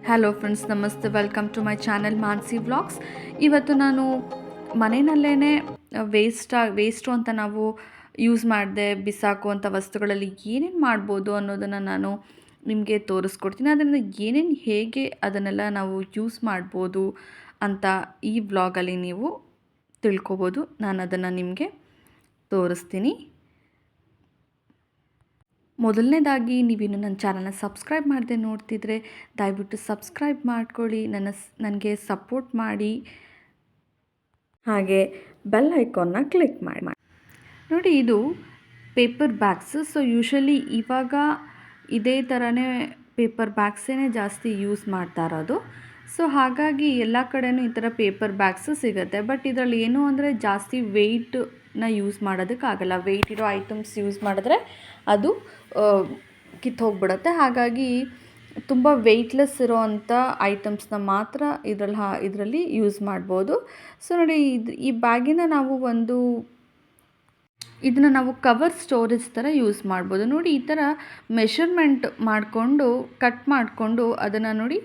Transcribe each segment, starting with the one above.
Hello friends, ನಮಸ್ತೆ. Welcome to my channel Mansi vlogs. ಇವತ್ತು ನಾನು ಮನೆಯಲ್ಲೇ ವೇಸ್ಟು ಅಂತ ನಾವು ಯೂಸ್ ಮಾಡದೆ ಬಿಸಾಕುವಂಥ ವಸ್ತುಗಳಲ್ಲಿ ಏನೇನು ಮಾಡ್ಬೋದು ಅನ್ನೋದನ್ನು ನಾನು ನಿಮಗೆ ತೋರಿಸ್ಕೊಡ್ತೀನಿ. ಅದರಿಂದ ಏನೇನು ಹೇಗೆ ಅದನ್ನೆಲ್ಲ ನಾವು ಯೂಸ್ ಮಾಡ್ಬೋದು ಅಂತ ಈ ವ್ಲಾಗಲ್ಲಿ ನೀವು ತಿಳ್ಕೊಬೋದು. ನಾನು ಅದನ್ನು ನಿಮಗೆ ತೋರಿಸ್ತೀನಿ. ಮೊದಲನೇದಾಗಿ ನೀವಿನ್ನು ನನ್ನ ಚಾನಲ್ನ ಸಬ್ಸ್ಕ್ರೈಬ್ ಮಾಡದೆ ನೋಡ್ತಿದ್ರೆ ದಯವಿಟ್ಟು ಸಬ್ಸ್ಕ್ರೈಬ್ ಮಾಡ್ಕೊಳ್ಳಿ, ನನಗೆ ಸಪೋರ್ಟ್ ಮಾಡಿ, ಹಾಗೆ ಬೆಲ್ ಐಕಾನ್ನ ಕ್ಲಿಕ್ ಮಾಡಿ. ನೋಡಿ, ಇದು ಪೇಪರ್ ಬ್ಯಾಗ್ಸ್. ಸೊ ಯೂಶ್ವಲಿ ಇವಾಗ ಇದೇ ಥರನೇ ಪೇಪರ್ ಬ್ಯಾಗ್ಸೇ ಜಾಸ್ತಿ ಯೂಸ್ ಮಾಡ್ತಾ ಇರೋದು. ಸೊ ಹಾಗಾಗಿ ಎಲ್ಲ ಕಡೆಯೂ ಈ ಥರ ಪೇಪರ್ ಬ್ಯಾಗ್ಸು ಸಿಗುತ್ತೆ. ಬಟ್ ಇದರಲ್ಲಿ ಏನು ಅಂದರೆ ಜಾಸ್ತಿ ವೆಯ್ಟನ್ನ ಯೂಸ್ ಮಾಡೋದಕ್ಕಾಗಲ್ಲ. ವೆಯ್ಟ್ ಇರೋ ಐಟಮ್ಸ್ ಯೂಸ್ ಮಾಡಿದ್ರೆ ಅದು ಕಿತ್ತೋಗ್ಬಿಡುತ್ತೆ. ಹಾಗಾಗಿ ತುಂಬ ವೆಯ್ಟ್ಲೆಸ್ ಇರೋವಂಥ ಐಟಮ್ಸ್ನ ಮಾತ್ರ ಇದರಲ್ಲಿ ಯೂಸ್ ಮಾಡ್ಬೋದು. ಸೊ ನೋಡಿ, ಈ ಬ್ಯಾಗಿನ ಇದನ್ನು ನಾವು ಕವರ್ ಸ್ಟೋರೇಜ್ ಥರ ಯೂಸ್ ಮಾಡ್ಬೋದು. ನೋಡಿ, ಈ ಥರ ಮೆಷರ್ಮೆಂಟ್ ಮಾಡಿಕೊಂಡು ಕಟ್ ಮಾಡಿಕೊಂಡು ಅದನ್ನು ನೋಡಿ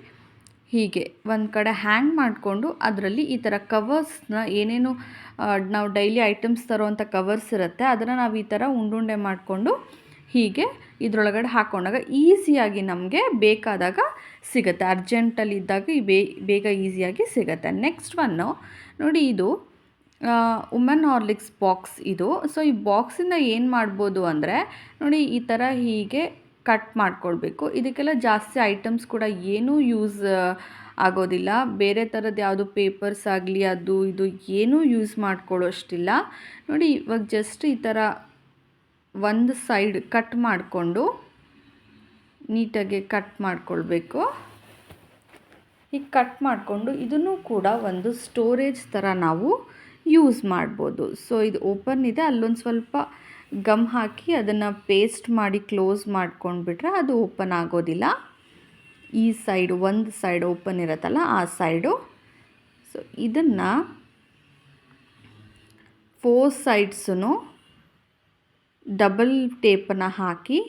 ಹೀಗೆ ಒಂದು ಕಡೆ ಹ್ಯಾಂಗ್ ಮಾಡಿಕೊಂಡು ಅದರಲ್ಲಿ ಈ ಥರ ಕವರ್ಸ್ನ ಏನೇನು ನಾವು ಡೈಲಿ ಐಟಮ್ಸ್ ತರೋವಂಥ ಕವರ್ಸ್ ಇರುತ್ತೆ ಅದನ್ನು ನಾವು ಈ ಥರ ಉಂಡುಂಡೆ ಮಾಡಿಕೊಂಡು ಹೀಗೆ ಇದರೊಳಗಡೆ ಹಾಕ್ಕೊಂಡಾಗ ಈಸಿಯಾಗಿ ನಮಗೆ ಬೇಕಾದಾಗ ಸಿಗುತ್ತೆ. ಅರ್ಜೆಂಟಲ್ಲಿ ಇದ್ದಾಗ ಬೇಗ ಈಸಿಯಾಗಿ ಸಿಗುತ್ತೆ. ನೆಕ್ಸ್ಟ್ ನೋಡಿ, ಇದು ವುಮೆನ್ ಹಾರ್ಲಿಕ್ಸ್ ಬಾಕ್ಸ್ ಇದು. ಸೊ ಈ ಬಾಕ್ಸಿಂದ ಏನು ಮಾಡ್ಬೋದು ಅಂದರೆ ನೋಡಿ, ಈ ಥರ ಹೀಗೆ ಕಟ್ ಮಾಡ್ಕೊಳ್ಬೇಕು. ಇದಕ್ಕೆಲ್ಲ ಜಾಸ್ತಿ ಐಟಮ್ಸ್ ಕೂಡ ಏನೂ ಯೂಸ್ ಆಗೋದಿಲ್ಲ. ಬೇರೆ ಥರದ್ದು ಯಾವುದು ಪೇಪರ್ಸ್ ಆಗಲಿ ಅದು ಇದು ಏನೂ ಯೂಸ್ ಮಾಡ್ಕೊಳ್ಳೋಷ್ಟಿಲ್ಲ. ನೋಡಿ, ಇವಾಗ ಜಸ್ಟ್ ಈ ಥರ ಒಂದು ಸೈಡ್ ಕಟ್ ಮಾಡಿಕೊಂಡು ನೀಟಾಗಿ ಕಟ್ ಮಾಡಿಕೊಳ್ಬೇಕು. ಈಗ ಕಟ್ ಮಾಡಿಕೊಂಡು ಇದನ್ನು ಕೂಡ ಒಂದು ಸ್ಟೋರೇಜ್ ಥರ ನಾವು ಯೂಸ್ ಮಾಡ್ಬೋದು. ಸೊ ಇದು ಓಪನ್ ಇದೆ, ಅಲ್ಲೊಂದು ಸ್ವಲ್ಪ ಗಮ್ ಹಾಕಿ ಅದನ್ನು ಪೇಸ್ಟ್ ಮಾಡಿ ಕ್ಲೋಸ್ ಮಾಡ್ಕೊಂಡ್ಬಿಟ್ರೆ ಅದು ಓಪನ್ ಆಗೋದಿಲ್ಲ. ಈ ಸೈಡು ಒಂದು ಸೈಡ್ ಓಪನ್ ಇರುತ್ತಲ್ಲ ಆ ಸೈಡು. ಸೊ ಇದನ್ನು 4 ಸೈಡ್ಸೂ ಡಬಲ್ ಟೇಪನ್ನು ಹಾಕಿ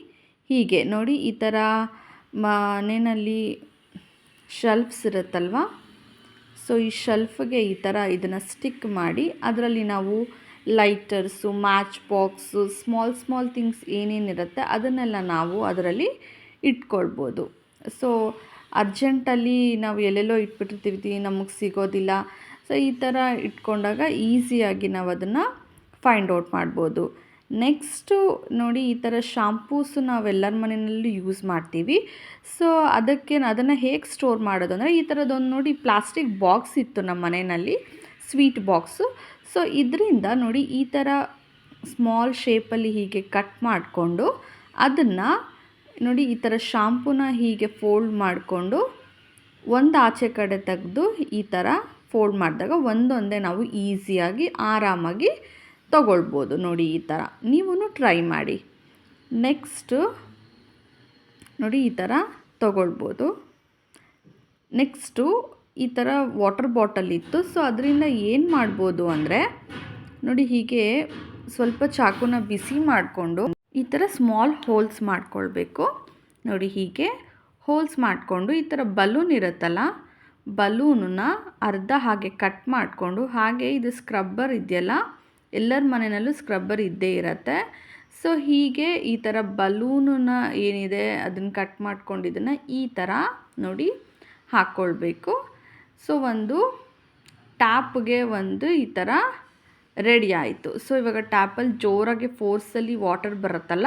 ಹೀಗೆ ನೋಡಿ, ಈ ಥರ ಮನೆಯಲ್ಲಿ ಶೆಲ್ಫ್ಸ್ ಇರುತ್ತಲ್ವ, ಸೊ ಈ ಶೆಲ್ಫ್ಗೆ ಈ ಥರ ಇದನ್ನು ಸ್ಟಿಕ್ ಮಾಡಿ ಅದರಲ್ಲಿ ನಾವು ಲೈಟರ್ಸು, ಮ್ಯಾಚ್ ಬಾಕ್ಸು, ಸ್ಮಾಲ್ ಥಿಂಗ್ಸ್ ಏನೇನಿರುತ್ತೆ ಅದನ್ನೆಲ್ಲ ನಾವು ಅದರಲ್ಲಿ ಇಟ್ಕೊಳ್ಬೋದು. ಸೊ ಅರ್ಜೆಂಟಲ್ಲಿ ನಾವು ಎಲ್ಲೆಲ್ಲೋ ಇಟ್ಬಿಟ್ಟಿರ್ತೀವಿ, ನಮಗೆ ಸಿಗೋದಿಲ್ಲ. ಸೊ ಈ ಥರ ಇಟ್ಕೊಂಡಾಗ ಈಸಿಯಾಗಿ ನಾವು ಅದನ್ನು ಫೈಂಡ್ ಔಟ್ ಮಾಡ್ಬೋದು. ನೆಕ್ಸ್ಟು ನೋಡಿ, ಈ ಥರ ಶಾಂಪೂಸು ನಾವೆಲ್ಲರ ಮನೆಯಲ್ಲೂ ಯೂಸ್ ಮಾಡ್ತೀವಿ. ಸೊ ಅದನ್ನು ಹೇಗೆ ಸ್ಟೋರ್ ಮಾಡೋದು ಅಂದರೆ ಈ ಥರದೊಂದು ನೋಡಿ ಪ್ಲಾಸ್ಟಿಕ್ ಬಾಕ್ಸ್ ಇತ್ತು ನಮ್ಮ ಮನೆಯಲ್ಲಿ, ಸ್ವೀಟ್ ಬಾಕ್ಸು. ಸೊ ಇದರಿಂದ ನೋಡಿ ಈ ಥರ ಸ್ಮಾಲ್ ಶೇಪಲ್ಲಿ ಹೀಗೆ ಕಟ್ ಮಾಡಿಕೊಂಡು ಅದನ್ನು ನೋಡಿ ಈ ಥರ ಶಾಂಪೂನ ಹೀಗೆ ಫೋಲ್ಡ್ ಮಾಡಿಕೊಂಡು ಒಂದು ಆಚೆ ಕಡೆ ತೆಗೆದು ಈ ಥರ ಫೋಲ್ಡ್ ಮಾಡಿದಾಗ ಒಂದೊಂದೇ ನಾವು ಈಸಿಯಾಗಿ ಆರಾಮಾಗಿ ತಗೊಳ್ಬೋದು. ನೋಡಿ, ಈ ಥರ ನೀವೂ ಟ್ರೈ ಮಾಡಿ. ನೆಕ್ಸ್ಟು ನೋಡಿ, ಈ ಥರ ತಗೊಳ್ಬೋದು. ನೆಕ್ಸ್ಟು ಈ ಥರ ವಾಟರ್ ಬಾಟಲ್ ಇತ್ತು. ಸೊ ಅದರಿಂದ ಏನು ಮಾಡ್ಬೋದು ಅಂದರೆ ನೋಡಿ, ಹೀಗೆ ಸ್ವಲ್ಪ ಚಾಕುನ ಬಿಸಿ ಮಾಡಿಕೊಂಡು ಈ ಥರ ಸ್ಮಾಲ್ ಹೋಲ್ಸ್ ಮಾಡ್ಕೊಳ್ಬೇಕು. ನೋಡಿ, ಹೀಗೆ ಹೋಲ್ಸ್ ಮಾಡಿಕೊಂಡು ಈ ಥರ ಬಲೂನ್ ಇರುತ್ತಲ್ಲ, ಬಲೂನನ್ನ ಅರ್ಧ ಹಾಗೆ ಕಟ್ ಮಾಡಿಕೊಂಡು, ಹಾಗೆ ಇದು ಸ್ಕ್ರಬ್ಬರ್ ಇದೆಯಲ್ಲ, ಎಲ್ಲರ ಮನೆಯಲ್ಲೂ ಸ್ಕ್ರಬ್ಬರ್ ಇದ್ದೇ ಇರುತ್ತೆ. ಸೊ ಹೀಗೆ ಈ ಥರ ಬಲೂನನ್ನ ಏನಿದೆ ಅದನ್ನು ಕಟ್ ಮಾಡ್ಕೊಂಡಿದ್ದನ್ನು ಈ ಥರ ನೋಡಿ ಹಾಕ್ಕೊಳ್ಬೇಕು. ಸೊ ಒಂದು ಟ್ಯಾಪ್ಗೆ ಈ ಥರ ರೆಡಿ ಆಯಿತು. ಸೊ ಇವಾಗ ಟ್ಯಾಪಲ್ಲಿ ಜೋರಾಗಿ ಫೋರ್ಸಲ್ಲಿ ವಾಟರ್ ಬರುತ್ತಲ್ಲ,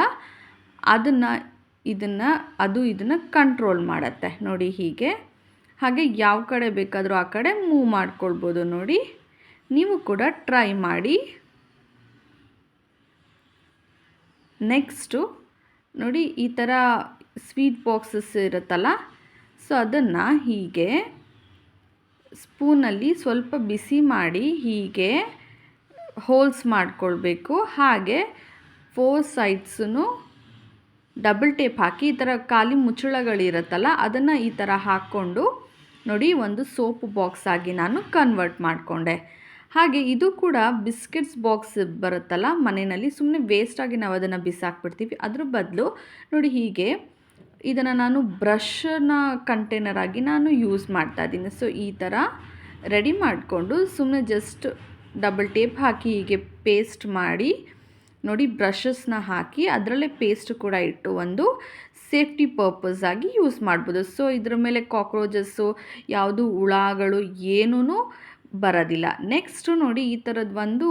ಇದನ್ನು ಕಂಟ್ರೋಲ್ ಮಾಡುತ್ತೆ. ನೋಡಿ, ಹೀಗೆ ಹಾಗೆ ಯಾವ ಕಡೆ ಬೇಕಾದರೂ ಆ ಕಡೆ ಮೂವ್ ಮಾಡ್ಕೊಳ್ಬೋದು. ನೋಡಿ, ನೀವು ಕೂಡ ಟ್ರೈ ಮಾಡಿ. ನೆಕ್ಸ್ಟು ನೋಡಿ, ಈ ಥರ ಸ್ವೀಟ್ ಬಾಕ್ಸಸ್ ಇರುತ್ತಲ್ಲ, ಸೊ ಅದನ್ನು ಹೀಗೆ ಸ್ಪೂನಲ್ಲಿ ಸ್ವಲ್ಪ ಬಿಸಿ ಮಾಡಿ ಹೀಗೆ ಹೋಲ್ಸ್ ಮಾಡಿಕೊಳ್ಬೇಕು. ಹಾಗೆ 4 ಸೈಡ್ಸೂ ಡಬಲ್ ಟೇಪ್ ಹಾಕಿ ಈ ಥರ ಖಾಲಿ ಮುಚ್ಚಳಗಳಿರುತ್ತಲ್ಲ ಅದನ್ನು ಈ ಥರ ಹಾಕ್ಕೊಂಡು ನೋಡಿ ಒಂದು ಸೋಪ್ ಬಾಕ್ಸ್ ಆಗಿ ನಾನು ಕನ್ವರ್ಟ್ ಮಾಡಿಕೊಂಡೆ. ಹಾಗೆ ಇದು ಕೂಡ ಬಿಸ್ಕೆಟ್ಸ್ ಬಾಕ್ಸ್ ಬರುತ್ತಲ್ಲ ಮನೆಯಲ್ಲಿ, ಸುಮ್ಮನೆ ವೇಸ್ಟಾಗಿ ನಾವು ಅದನ್ನು ಬಿಸಾಕ್ಬಿಡ್ತೀವಿ. ಅದ್ರ ಬದಲು ನೋಡಿ ಹೀಗೆ ಇದನ್ನು ನಾನು ಬ್ರಷನ್ನ ಕಂಟೈನರ್ ಆಗಿ ನಾನು ಯೂಸ್ ಮಾಡ್ತಾ ಇದ್ದೀನಿ. ಸೊ ಈ ಥರ ರೆಡಿ ಮಾಡಿಕೊಂಡು ಸುಮ್ಮನೆ ಜಸ್ಟ್ ಡಬಲ್ ಟೇಪ್ ಹಾಕಿ ಹೀಗೆ ಪೇಸ್ಟ್ ಮಾಡಿ ನೋಡಿ, ಬ್ರಷಸ್ನ ಹಾಕಿ ಅದರಲ್ಲೇ ಪೇಸ್ಟ್ ಕೂಡ ಇಟ್ಟು ಒಂದು ಸೇಫ್ಟಿ ಪರ್ಪಸ್ ಆಗಿ ಯೂಸ್ ಮಾಡ್ಬೋದು. ಸೊ ಇದ್ರ ಮೇಲೆ ಕಾಕ್ರೋಚಸ್ಸು ಯಾವುದು ಹುಳಗಳು ಏನೂ ಬರೋದಿಲ್ಲ. ನೆಕ್ಸ್ಟು ನೋಡಿ, ಈ ಥರದ್ದು ಒಂದು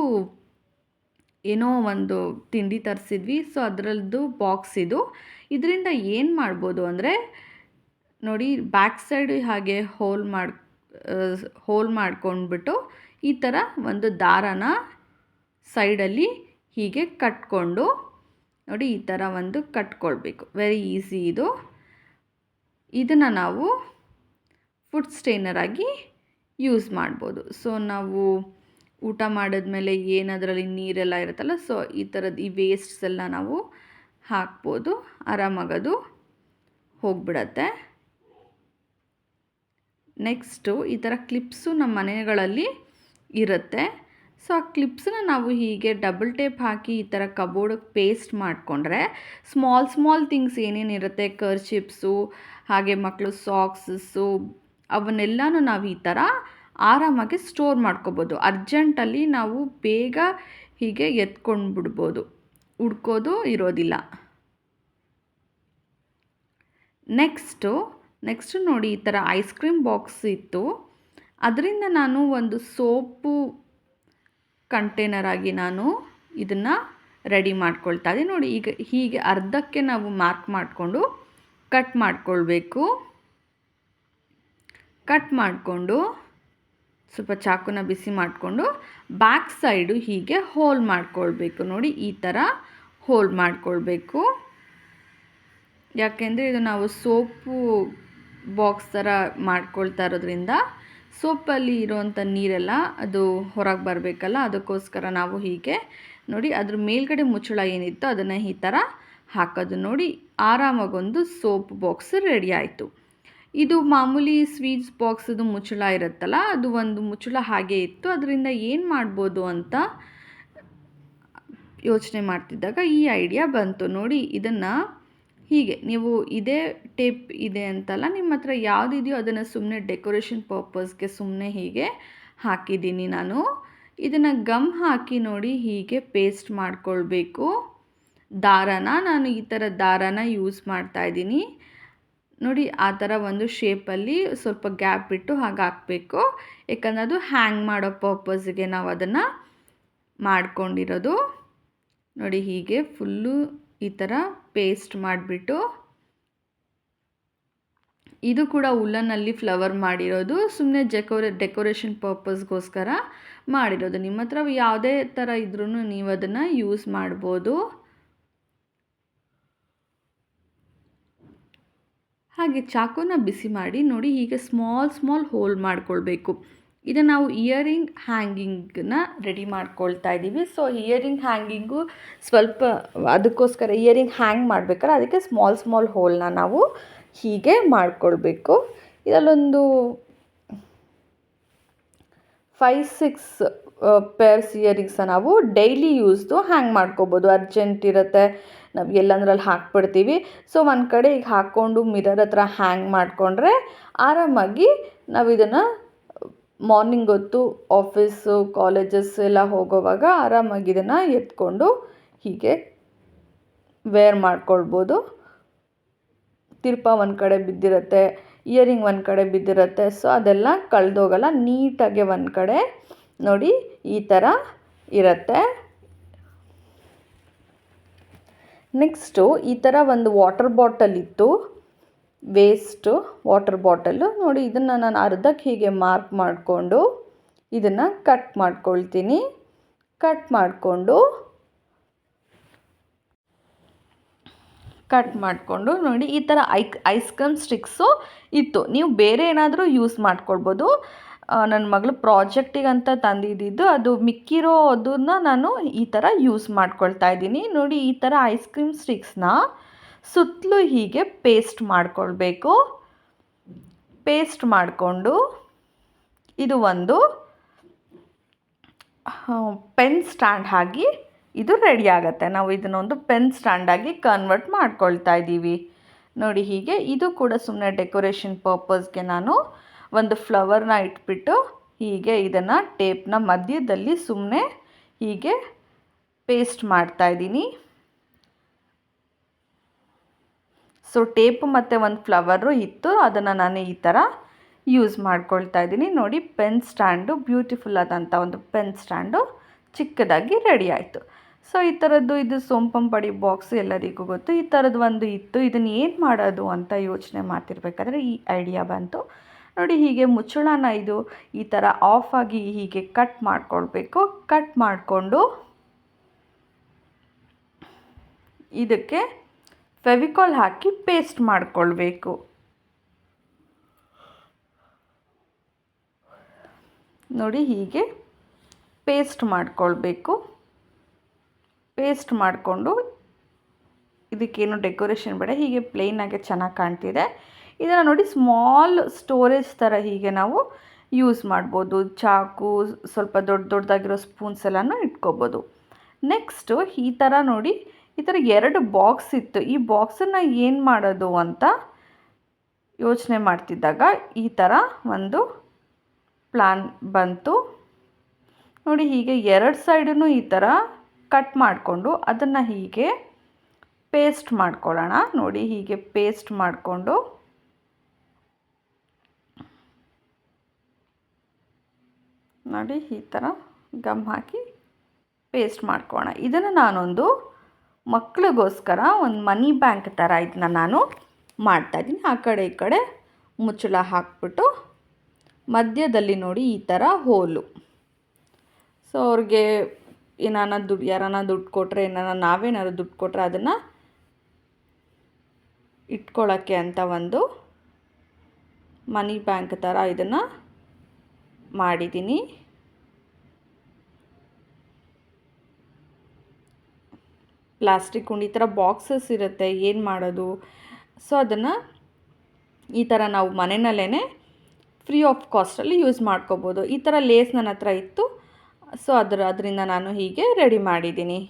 ಏನೋ ಒಂದು ತಿಂಡಿ ತರಿಸಿದ್ವಿ. ಸೊ ಅದರದ್ದು ಬಾಕ್ಸ್ ಇದು. ಇದರಿಂದ ಏನು ಮಾಡ್ಬೋದು ಅಂದರೆ ನೋಡಿ, ಬ್ಯಾಕ್ ಸೈಡ್ ಹಾಗೆ ಹೋಲ್ ಮಾಡ್ಕೊಂಡ್ಬಿಟ್ಟು ಈ ಥರ ಒಂದು ದಾರನ ಸೈಡಲ್ಲಿ ಹೀಗೆ ಕಟ್ಕೊಂಡು ನೋಡಿ, ಈ ಥರ ಒಂದು ಕಟ್ಕೊಳ್ಬೇಕು. ವೆರಿ ಈಸಿ ಇದು. ಇದನ್ನು ನಾವು ಫುಡ್ ಸ್ಟೇನರ್ ಆಗಿ ಯೂಸ್ ಮಾಡ್ಬೋದು. ಸೊ ನಾವು ಊಟ ಮಾಡಿದ್ಮೇಲೆ ಏನದರಲ್ಲಿ ನೀರೆಲ್ಲ ಇರುತ್ತಲ್ಲ, ಸೊ ಈ ಥರದ್ದು ಈ ವೇಸ್ಟ್ಸ್ ಎಲ್ಲ ನಾವು ಹಾಕ್ಬೋದು. ಆರಾಮಾಗದು ಹೋಗಿಬಿಡತ್ತೆ. ನೆಕ್ಸ್ಟು ಈ ಥರ ಕ್ಲಿಪ್ಸು ನಮ್ಮ ಮನೆಗಳಲ್ಲಿ ಇರುತ್ತೆ. ಸೊ ಆ ಕ್ಲಿಪ್ಸನ್ನ ನಾವು ಹೀಗೆ ಡಬಲ್ ಟೇಪ್ ಹಾಕಿ ಈ ಥರ ಕಬೋರ್ಡಿಗೆ ಪೇಸ್ಟ್ ಮಾಡಿಕೊಂಡ್ರೆ ಸ್ಮಾಲ್ ಥಿಂಗ್ಸ್ ಏನೇನಿರುತ್ತೆ, ಕರ್ಚಿಪ್ಸು, ಹಾಗೆ ಮಕ್ಕಳು ಸಾಕ್ಸಸ್ಸು, ಅವನ್ನೆಲ್ಲನೂ ನಾವು ಈ ಥರ ಆರಾಮಾಗಿ ಸ್ಟೋರ್ ಮಾಡ್ಕೋಬೋದು. ಅರ್ಜೆಂಟಲ್ಲಿ ನಾವು ಬೇಗ ಹೀಗೆ ಎತ್ಕೊಂಡು ಬಿಡ್ಬೋದು, ಹುಡ್ಕೋದು ಇರೋದಿಲ್ಲ. ನೆಕ್ಸ್ಟು ನೋಡಿ, ಈ ಥರ ಐಸ್ ಕ್ರೀಮ್ ಬಾಕ್ಸ್ ಇತ್ತು. ಅದರಿಂದ ನಾನು ಒಂದು ಸೋಪು ಕಂಟೈನರ್ ಆಗಿ ನಾನು ಇದನ್ನು ರೆಡಿ ಮಾಡ್ಕೊಳ್ತಾ ಇದ್ದೀನಿ. ನೋಡಿ, ಈಗ ಹೀಗೆ ಅರ್ಧಕ್ಕೆ ನಾವು ಮಾರ್ಕ್ ಮಾಡಿಕೊಂಡು ಕಟ್ ಮಾಡ್ಕೊಳ್ಬೇಕು. ಕಟ್ ಮಾಡಿಕೊಂಡು ಸ್ವಲ್ಪ ಚಾಕುನ ಬಿಸಿ ಮಾಡಿಕೊಂಡು ಬ್ಯಾಕ್ ಸೈಡು ಹೀಗೆ ಹೋಲ್ ಮಾಡ್ಕೊಳ್ಬೇಕು. ನೋಡಿ, ಈ ಥರ ಹೋಲ್ ಮಾಡ್ಕೊಳ್ಬೇಕು. ಯಾಕೆಂದರೆ ಇದು ನಾವು ಸೋಪು ಬಾಕ್ಸ್ ಥರ ಮಾಡ್ಕೊಳ್ತಾ ಇರೋದ್ರಿಂದ ಸೋಪಲ್ಲಿ ಇರೋವಂಥ ನೀರೆಲ್ಲ ಅದು ಹೊರಗೆ ಬರಬೇಕಲ್ಲ, ಅದಕ್ಕೋಸ್ಕರ ನಾವು ಹೀಗೆ ನೋಡಿ ಅದ್ರ ಮೇಲ್ಗಡೆ ಮುಚ್ಚಳ ಏನಿತ್ತು ಅದನ್ನು ಈ ಥರ ಹಾಕೋದು. ನೋಡಿ, ಆರಾಮಾಗೊಂದು ಸೋಪ್ ಬಾಕ್ಸ್ ರೆಡಿ ಆಯಿತು. ಇದು ಮಾಮೂಲಿ ಸ್ವೀಟ್ಸ್ ಬಾಕ್ಸದು ಮುಚ್ಚಳ ಇರುತ್ತಲ್ಲ, ಅದು ಒಂದು ಮುಚ್ಚಳ ಹಾಗೆ ಇತ್ತು. ಅದರಿಂದ ಏನು ಮಾಡ್ಬೋದು ಅಂತ ಯೋಚನೆ ಮಾಡ್ತಿದ್ದಾಗ ಈ ಐಡಿಯಾ ಬಂತು. ನೋಡಿ, ಇದನ್ನು ಹೀಗೆ ನೀವು ಇದೇ ಟೇಪ್ ಇದೆ ಅಂತಲ್ಲ, ನಿಮ್ಮ ಹತ್ರ ಯಾವುದಿದೆಯೋ ಅದನ್ನು ಸುಮ್ಮನೆ ಡೆಕೋರೇಷನ್ ಪರ್ಪಸ್ಗೆ ಸುಮ್ಮನೆ ಹೀಗೆ ಹಾಕಿದ್ದೀನಿ ನಾನು. ಇದನ್ನು ಗಮ್ ಹಾಕಿ ನೋಡಿ ಹೀಗೆ ಪೇಸ್ಟ್ ಮಾಡ್ಕೊಳ್ಬೇಕು. ನಾನು ಈ ಥರ ದಾರಾನ ಯೂಸ್ ಮಾಡ್ತಾಯಿದ್ದೀನಿ. ನೋಡಿ, ಆ ಥರ ಒಂದು ಶೇಪಲ್ಲಿ ಸ್ವಲ್ಪ ಗ್ಯಾಪ್ ಬಿಟ್ಟು ಹಾಗೆ ಹಾಕಬೇಕು. ಯಾಕಂದರೆ ಅದು ಹ್ಯಾಂಗ್ ಮಾಡೋ ಪರ್ಪಸ್ಗೆ ನಾವು ಅದನ್ನು ಮಾಡ್ಕೊಂಡಿರೋದು. ನೋಡಿ, ಹೀಗೆ ಫುಲ್ಲು ಈ ಥರ ಪೇಸ್ಟ್ ಮಾಡಿಬಿಟ್ಟು, ಇದು ಕೂಡ ಉಲ್ಲನ್ನಲ್ಲಿ ಫ್ಲವರ್ ಮಾಡಿರೋದು, ಸುಮ್ಮನೆ ಡೆಕೋರೇಷನ್ ಪರ್ಪಸ್ಗೋಸ್ಕರ ಮಾಡಿರೋದು. ನಿಮ್ಮ ಹತ್ರ ಯಾವುದೇ ಥರ ಇದ್ರೂ ನೀವು ಅದನ್ನು ಯೂಸ್ ಮಾಡ್ಬೋದು. ಹಾಗೆ ಚಾಕುನ ಬಿಸಿ ಮಾಡಿ ನೋಡಿ ಹೀಗೆ ಸ್ಮಾಲ್ ಹೋಲ್ ಮಾಡ್ಕೊಳ್ಬೇಕು. ಇದು ನಾವು ಇಯರಿಂಗ್ ಹ್ಯಾಂಗಿಂಗನ್ನ ರೆಡಿ ಮಾಡ್ಕೊಳ್ತಾ ಇದ್ದೀವಿ. ಸೊ ಇಯರಿಂಗ್ ಹ್ಯಾಂಗಿಂಗು ಸ್ವಲ್ಪ ಅದಕ್ಕೋಸ್ಕರ ಇಯರಿಂಗ್ ಹ್ಯಾಂಗ್ ಮಾಡಬೇಕಾದ್ರೆ ಅದಕ್ಕೆ ಸ್ಮಾಲ್ ಹೋಲ್ನ ನಾವು ಹೀಗೆ ಮಾಡಿಕೊಳ್ಬೇಕು. ಇದರಲ್ಲೊಂದು 5-6 ಪೇರ್ಸ್ ಇಯರಿಂಗ್ಸ ನಾವು ಡೈಲಿ ಯೂಸ್ದು ಹ್ಯಾಂಗ್ ಮಾಡ್ಕೋಬೋದು. ಅರ್ಜೆಂಟ್ ಇರುತ್ತೆ, ನಾವು ಎಲ್ಲಂದ್ರಲ್ಲಿ ಹಾಕ್ಬಿಡ್ತೀವಿ. ಸೊ ಒಂದು ಕಡೆ ಈಗ ಹಾಕ್ಕೊಂಡು ಮಿರರ್ ಹತ್ರ ಹ್ಯಾಂಗ್ ಮಾಡಿಕೊಂಡ್ರೆ ಆರಾಮಾಗಿ ನಾವು ಇದನ್ನು ಮಾರ್ನಿಂಗ್ ಹೊತ್ತು ಆಫೀಸು ಕಾಲೇಜಸ್ ಎಲ್ಲ ಹೋಗೋವಾಗ ಆರಾಮಾಗಿ ಇದನ್ನು ಎತ್ಕೊಂಡು ಹೀಗೆ ವೇರ್ ಮಾಡ್ಕೊಳ್ಬೋದು. ತಿರ್ಪ ಒಂದು ಕಡೆ ಬಿದ್ದಿರುತ್ತೆ, ಇಯರಿಂಗ್ ಒಂದು ಕಡೆ ಬಿದ್ದಿರುತ್ತೆ. ಸೊ ಅದೆಲ್ಲ ಕಳೆದೋಗಲ್ಲ, ನೀಟಾಗಿ ಒಂದು ಕಡೆ ನೋಡಿ ಈ ಥರ ಇರುತ್ತೆ. ನೆಕ್ಸ್ಟು ಈ ಥರ ಒಂದು ವಾಟರ್ ಬಾಟಲ್ ಇತ್ತು, ವೇಸ್ಟು ವಾಟರ್ ಬಾಟಲ್ಲು. ನೋಡಿ, ಇದನ್ನು ನಾನು ಅರ್ಧಕ್ಕೆ ಹೀಗೆ ಮಾರ್ಕ್ ಮಾಡಿಕೊಂಡು ಇದನ್ನು ಕಟ್ ಮಾಡ್ಕೊಳ್ತೀನಿ. ಕಟ್ ಮಾಡಿಕೊಂಡು ನೋಡಿ ಈ ಥರ ಐಸ್ ಕ್ರೀಮ್ ಸ್ಟಿಕ್ಸು ಇತ್ತು. ನೀವು ಬೇರೆ ಏನಾದರೂ ಯೂಸ್ ಮಾಡ್ಕೊಳ್ಬೋದು. ನನ್ನ ಮಗಳು ಪ್ರಾಜೆಕ್ಟಿಗಂತ ತಂದಿದ್ದು ಅದು ಮಿಕ್ಕಿರೋ ಅದನ್ನು ನಾನು ಈ ಥರ ಯೂಸ್ ಮಾಡ್ಕೊಳ್ತಾ ಇದ್ದೀನಿ. ನೋಡಿ, ಈ ಥರ ಐಸ್ ಕ್ರೀಮ್ ಸ್ಟಿಕ್ಸ್ನ ಸುತ್ತಲೂ ಹೀಗೆ ಪೇಸ್ಟ್ ಮಾಡಿಕೊಳ್ಬೇಕು. ಪೇಸ್ಟ್ ಮಾಡಿಕೊಂಡು ಇದು ಒಂದು ಪೆನ್ ಸ್ಟ್ಯಾಂಡ್ ಆಗಿ ಇದು ರೆಡಿ ಆಗುತ್ತೆ. ನಾವು ಇದನ್ನೊಂದು ಪೆನ್ ಸ್ಟ್ಯಾಂಡಾಗಿ ಕನ್ವರ್ಟ್ ಮಾಡ್ಕೊಳ್ತಾ ಇದ್ದೀವಿ. ನೋಡಿ ಹೀಗೆ. ಇದು ಕೂಡ ಸುಮ್ಮನೆ ಡೆಕೋರೇಷನ್ ಪರ್ಪಸ್ಗೆ ನಾನು ಒಂದು ಫ್ಲವರ್ನ ಇಟ್ಬಿಟ್ಟು ಹೀಗೆ ಇದನ್ನು ಟೇಪ್ನ ಮಧ್ಯದಲ್ಲಿ ಸುಮ್ಮನೆ ಹೀಗೆ ಪೇಸ್ಟ್ ಮಾಡ್ತಾಯಿದ್ದೀನಿ. ಸೊ ಟೇಪ್ ಮತ್ತು ಒಂದು ಫ್ಲವರು ಇತ್ತು, ಅದನ್ನು ನಾನು ಈ ಥರ ಯೂಸ್ ಮಾಡ್ಕೊಳ್ತಾ ಇದ್ದೀನಿ. ನೋಡಿ ಪೆನ್ ಸ್ಟ್ಯಾಂಡು, ಬ್ಯೂಟಿಫುಲ್ ಆದಂಥ ಒಂದು ಪೆನ್ ಸ್ಟ್ಯಾಂಡು ಚಿಕ್ಕದಾಗಿ ರೆಡಿ ಆಯಿತು. ಸೊ ಈ ಥರದ್ದು ಇದು ಸೋಂಪಂಪಡಿ ಬಾಕ್ಸ್ ಎಲ್ಲರಿಗೂ ಗೊತ್ತು. ಈ ಥರದ್ದು ಒಂದು ಇತ್ತು. ಇದನ್ನು ಏನು ಮಾಡೋದು ಅಂತ ಯೋಚನೆ ಮಾಡ್ತಿರ್ಬೇಕಾದ್ರೆ ಈ ಐಡಿಯಾ ಬಂತು. ನೋಡಿ ಹೀಗೆ ಮುಚ್ಚಳನ ಇದು ಈ ಥರ ಆಫ್ ಆಗಿ ಹೀಗೆ ಕಟ್ ಮಾಡ್ಕೊಳ್ಬೇಕು. ಕಟ್ ಮಾಡಿಕೊಂಡು ಇದಕ್ಕೆ ಫೆವಿಕಾಲ್ ಹಾಕಿ ಪೇಸ್ಟ್ ಮಾಡಿಕೊಳ್ಬೇಕು. ನೋಡಿ ಹೀಗೆ ಪೇಸ್ಟ್ ಮಾಡಿಕೊಳ್ಬೇಕು. ಪೇಸ್ಟ್ ಮಾಡಿಕೊಂಡು ಇದಕ್ಕೇನು ಡೆಕೋರೇಷನ್ ಬೇಡ, ಹೀಗೆ ಪ್ಲೇನಾಗೆ ಚೆನ್ನಾಗಿ ಕಾಣ್ತಿದೆ. ಇದನ್ನು ನೋಡಿ ಸ್ಮಾಲ್ ಸ್ಟೋರೇಜ್ ಥರ ಹೀಗೆ ನಾವು ಯೂಸ್ ಮಾಡ್ಬೋದು. ಚಾಕು, ಸ್ವಲ್ಪ ದೊಡ್ಡ ದೊಡ್ಡದಾಗಿರೋ ಸ್ಪೂನ್ಸ್ ಎಲ್ಲನೂ ಇಟ್ಕೋಬೋದು. ನೆಕ್ಸ್ಟು ಈ ಥರ ನೋಡಿ, ಈ ಥರ 2 ಬಾಕ್ಸ್ ಇತ್ತು. ಈ ಬಾಕ್ಸನ್ನು ಏನು ಮಾಡೋದು ಅಂತ ಯೋಚನೆ ಮಾಡ್ತಿದ್ದಾಗ ಈ ಥರ ಒಂದು ಪ್ಲ್ಯಾನ್ ಬಂತು. ನೋಡಿ ಹೀಗೆ 2 ಸೈಡೂ ಈ ಥರ ಕಟ್ ಮಾಡಿಕೊಂಡು ಅದನ್ನು ಹೀಗೆ ಪೇಸ್ಟ್ ಮಾಡ್ಕೊಳ್ಳೋಣ. ನೋಡಿ ಹೀಗೆ ಪೇಸ್ಟ್ ಮಾಡಿಕೊಂಡು ನೋಡಿ ಈ ಥರ ಗಮ್ ಹಾಕಿ ಪೇಸ್ಟ್ ಮಾಡ್ಕೊಳ್ಳೋಣ. ಇದನ್ನು ನಾನೊಂದು ಮಕ್ಕಳಿಗೋಸ್ಕರ ಒಂದು ಮನಿ ಬ್ಯಾಂಕ್ ಥರ ಇದನ್ನ ನಾನು ಮಾಡ್ತಾಯಿದ್ದೀನಿ. ಆ ಕಡೆ ಈ ಕಡೆ ಮುಚ್ಚಳ ಹಾಕ್ಬಿಟ್ಟು ಮಧ್ಯದಲ್ಲಿ ನೋಡಿ ಈ ಥರ ಹೋಲು. ಸೊ ಅವ್ರಿಗೆ ಯಾರನ್ನ ದುಡ್ಡು ಕೊಟ್ಟರೆ, ನಾವೇನಾದ್ರು ದುಡ್ಡು ಕೊಟ್ಟರೆ ಅದನ್ನು ಇಟ್ಕೊಳ್ಳೋಕ್ಕೆ ಅಂತ ಒಂದು ಮನಿ ಬ್ಯಾಂಕ್ ಥರ ಇದನ್ನು ಮಾಡಿದ್ದೀನಿ. ಪ್ಲಾಸ್ಟಿಕ್ ಉಂಡೆ ಈ ಥರ ಬಾಕ್ಸಸ್ ಇರುತ್ತೆ, ಏನು ಮಾಡೋದು? ಸೊ ಅದನ್ನು ಈ ಥರ ನಾವು ಮನೆಯಲ್ಲೇ ಫ್ರೀ ಆಫ್ ಕಾಸ್ಟಲ್ಲಿ ಯೂಸ್ ಮಾಡ್ಕೋಬೋದು. ಈ ಥರ ಲೇಸ್ ನನ್ನ ಹತ್ರ ಇತ್ತು. ಸೊ ಅದರಿಂದ ನಾನು ಹೀಗೆ ರೆಡಿ ಮಾಡಿದ್ದೀನಿ.